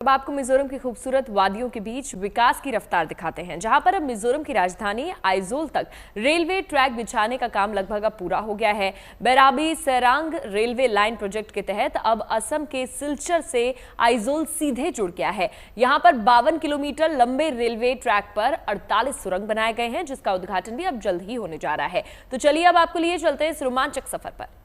अब आपको मिजोरम की खूबसूरत वादियों के बीच विकास की रफ्तार दिखाते हैं, जहां पर अब मिजोरम की राजधानी आइजोल तक रेलवे ट्रैक बिछाने का काम लगभग अब पूरा हो गया है। Bairabi Sairang railway line project के तहत अब असम के सिलचर से आइजोल सीधे जुड़ गया है। यहां पर 52 किलोमीटर लंबे रेलवे ट्रैक पर 48 सुरंग बनाए गए हैं, जिसका उद्घाटन भी अब जल्द ही होने जा रहा है। तो चलिए अब आपको लिए चलते हैं इस रोमांचक सफर पर।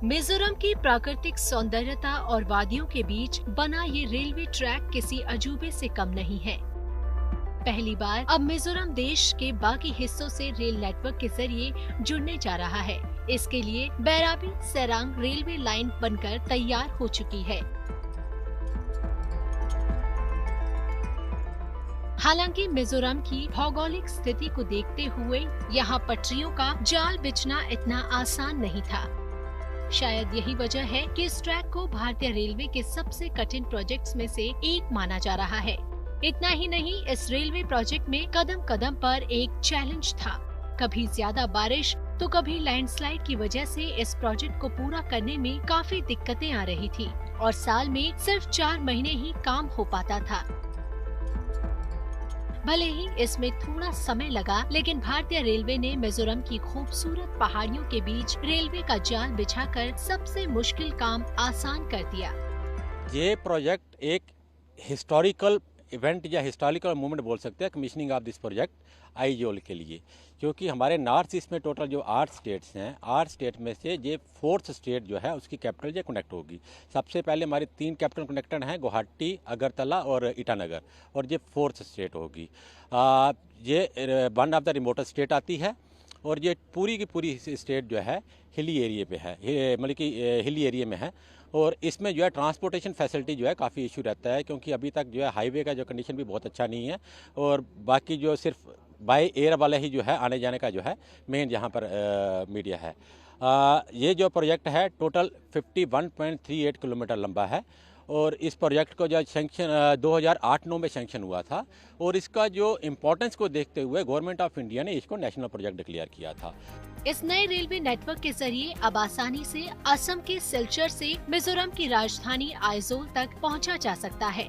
मिजोरम की प्राकृतिक सौंदर्यता और वादियों के बीच बना ये रेलवे ट्रैक किसी अजूबे से कम नहीं है। पहली बार अब मिजोरम देश के बाकी हिस्सों से रेल नेटवर्क के जरिए जुड़ने जा रहा है। इसके लिए बैराबी सेरांग रेलवे लाइन बनकर तैयार हो चुकी है। हालांकि मिजोरम की भौगोलिक स्थिति को देखते हुए यहाँ पटरियों का जाल बिछना इतना आसान नहीं था। शायद यही वजह है कि इस ट्रैक को भारतीय रेलवे के सबसे कठिन प्रोजेक्ट्स में से एक माना जा रहा है। इतना ही नहीं, इस रेलवे प्रोजेक्ट में कदम कदम पर एक चैलेंज था। कभी ज्यादा बारिश तो कभी लैंडस्लाइड की वजह से इस प्रोजेक्ट को पूरा करने में काफी दिक्कतें आ रही थी और साल में सिर्फ 4 महीने ही काम हो पाता था। भले ही इसमें थोड़ा समय लगा, लेकिन भारतीय रेलवे ने मिजोरम की खूबसूरत पहाड़ियों के बीच रेलवे का जाल बिछाकर सबसे मुश्किल काम आसान कर दिया। ये प्रोजेक्ट एक हिस्टोरिकल इवेंट या हिस्टोरिकल मूवमेंट बोल सकते हैं, commissioning of this project Aizawl के लिए, क्योंकि हमारे नॉर्थ ईस्ट में टोटल जो 8 स्टेट्स हैं, 8 स्टेट में से ये 4th स्टेट जो है उसकी कैपिटल ये कनेक्ट होगी। सबसे पहले हमारी 3 कैपिटल कनेक्टेड हैं, गुवाहाटी, अगरतला और ईटानगर, और ये 4th स्टेट होगी। ये one of the remotest state आती है और ये पूरी की पूरी स्टेट जो है हिली एरिया पे है, मतलब कि हिली एरिया में है। और इसमें जो है ट्रांसपोर्टेशन फैसिलिटी जो है काफ़ी इशू रहता है, क्योंकि अभी तक जो है हाईवे का जो कंडीशन भी बहुत अच्छा नहीं है और बाकी जो सिर्फ बाय एयर वाला ही जो है आने जाने का जो है मेन यहाँ पर मीडिया है। ये जो प्रोजेक्ट है टोटल 51.38 किलोमीटर लंबा है और इस प्रोजेक्ट को जो सेंक्शन 2008-9 में सेंक्शन हुआ था और इसका जो इम्पोर्टेंस को देखते हुए गवर्नमेंट ऑफ इंडिया ने इसको नेशनल प्रोजेक्ट डिक्लेयर किया था। इस नए रेलवे नेटवर्क के जरिए अब आसानी से असम के सिलचर से मिजोरम की राजधानी आइजोल तक पहुंचा जा सकता है,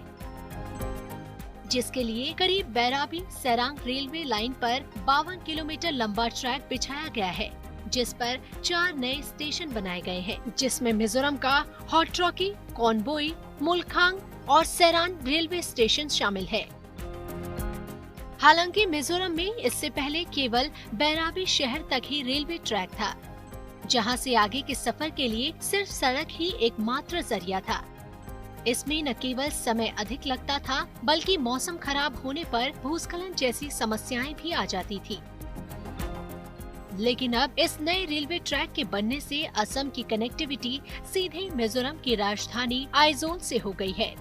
जिसके लिए करीब बैराबी सेरांग रेलवे लाइन पर 52 किलोमीटर लंबा ट्रैक बिछाया गया है, जिस पर 4 नए स्टेशन बनाए गए हैं, जिसमें मिजोरम का हॉटरॉकी, कॉनबोई, मुलखांग और सेरान रेलवे स्टेशन शामिल है। हालांकि मिजोरम में इससे पहले केवल बैराबी शहर तक ही रेलवे ट्रैक था, जहां से आगे के सफर के लिए सिर्फ सड़क ही एकमात्र जरिया था। इसमें न केवल समय अधिक लगता था, बल्कि मौसम खराब होने पर भूस्खलन जैसी समस्याएं भी आ जाती थी। लेकिन अब इस नए रेलवे ट्रैक के बनने से असम की कनेक्टिविटी सीधे मिजोरम की राजधानी आइजोल से हो गई है,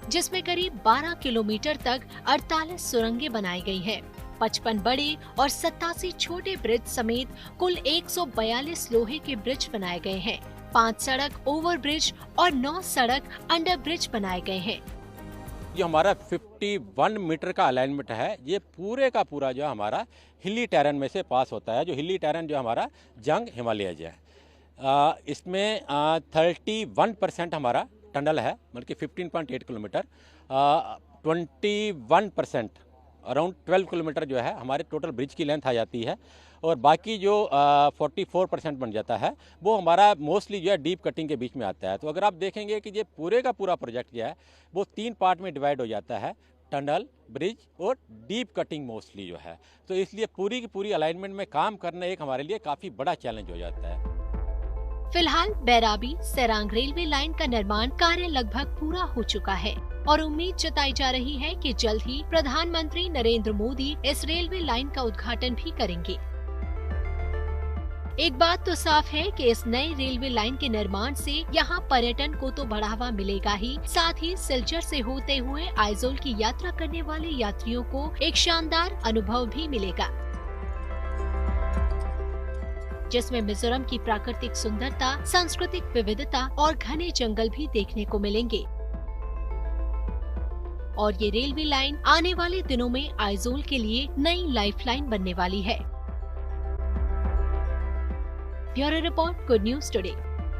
जिसमें करीब 12 किलोमीटर तक 48 सुरंगें बनाई गई हैं। 55 बड़े और 87 छोटे ब्रिज समेत कुल 142 लोहे के ब्रिज बनाए गए हैं। 5 सड़क ओवर ब्रिज और 9 सड़क अंडर ब्रिज बनाए गए हैं। जो हमारा 51 मीटर का अलाइनमेंट है, ये पूरे का पूरा जो हमारा हिली टेरेन में से पास होता है। जो हिली टेरेन जो हमारा जंग हिमालयज है, इसमें 31% हमारा टनल है, मतलब कि 15.8 किलोमीटर, 21% अराउंड 12 किलोमीटर जो है हमारे टोटल ब्रिज की लेंथ आ जाती है और बाकी जो 44% बन जाता है वो हमारा मोस्टली जो है डीप कटिंग के बीच में आता है। तो अगर आप देखेंगे कि ये पूरे का पूरा प्रोजेक्ट जो है वो 3 पार्ट में डिवाइड हो जाता है, टनल, ब्रिज और डीप कटिंग मोस्टली जो है। तो इसलिए पूरी की पूरी अलाइनमेंट में काम करना एक हमारे लिए काफ़ी बड़ा चैलेंज हो जाता है। फिलहाल बैराबी सेरांग रेलवे लाइन का निर्माण कार्य लगभग पूरा हो चुका है और उम्मीद जताई जा रही है कि जल्द ही प्रधानमंत्री नरेंद्र मोदी इस रेलवे लाइन का उद्घाटन भी करेंगे। एक बात तो साफ है कि इस नई रेलवे लाइन के निर्माण से यहाँ पर्यटन को तो बढ़ावा मिलेगा ही, साथ ही सिलचर से होते हुए आइजोल की यात्रा करने वाले यात्रियों को एक शानदार अनुभव भी मिलेगा। जिसमें मिजोरम की प्राकृतिक सुंदरता, सांस्कृतिक विविधता और घने जंगल भी देखने को मिलेंगे। और ये रेलवे लाइन आने वाले दिनों में आइजोल के लिए नई लाइफलाइन बनने वाली है। Bureau report, good news today.